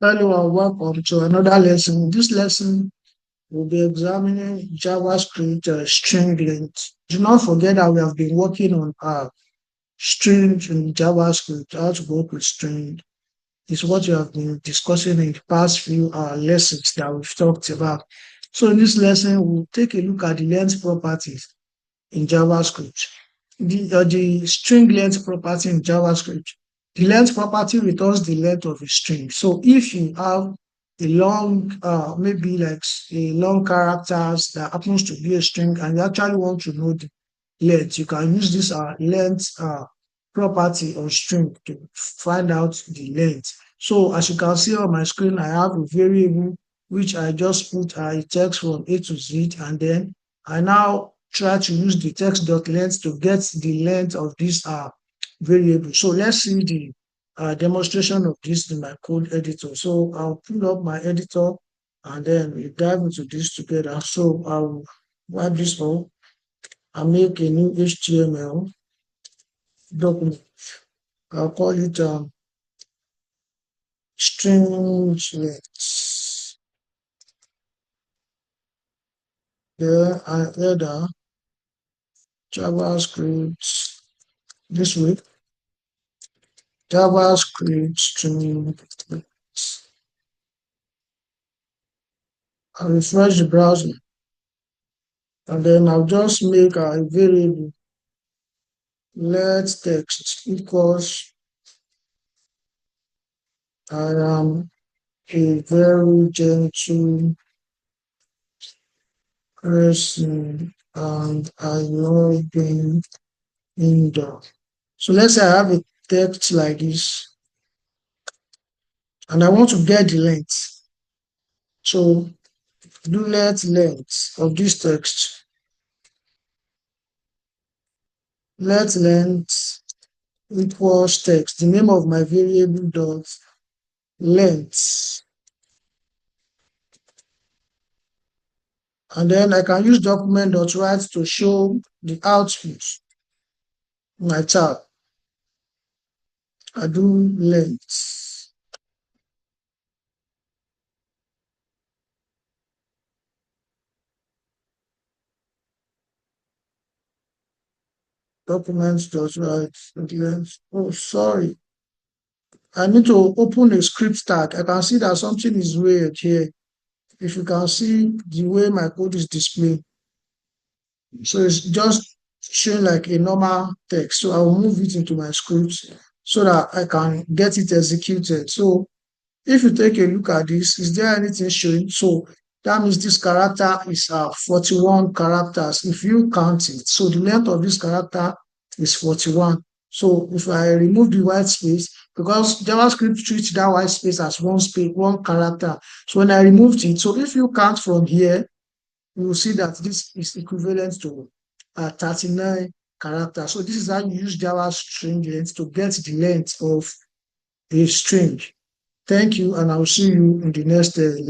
Hello and welcome to another lesson. This lesson will be examining JavaScript string length. Do not forget that we have been working on string in JavaScript. How to work with string is what we have been discussing in the past few lessons that we've talked about. So in this lesson, we'll take a look at the length properties in JavaScript. The string length property in JavaScript. The length property returns the length of a string. So if you have a long, maybe like a long characters that happens to be a string, and you actually want to know the length, you can use this length property or string to find out the length. So as you can see on my screen, I have a variable which I just put a text from A to Z, and then I now try to use the text.length to get the length of this variable. So let's see the demonstration of this in my code editor. So I'll pull up my editor and then we dive into this together. So I'll wipe this off and make a new HTML document. I'll call it string length. There I add JavaScript this week. JavaScript string length. I'll refresh the browser and then I'll just make a variable let text equals I am a very gentle person and I love being indoor. So let's say I have a text like this and I want to get the length. So do let length of this text. Let length equals text. The name of my variable dot length. And then I can use document.write to show the output in my tab. I do length. Document.write length. Oh, sorry. I need to open a script tag. I can see that something is weird here. If you can see the way my code is displayed. So it's just showing like a normal text. So I will move it into my script so that I can get it executed. So if you take a look at this, is there anything showing? So that means this character is 41 characters if you count it. So the length of this character is 41. So if I remove the white space, because JavaScript treats that white space as one character. So when I removed it, so if you count from here, you will see that this is equivalent to 39 characters. So this is how you use Java string length to get the length of a string. Thank you, and I will see you in the next lesson.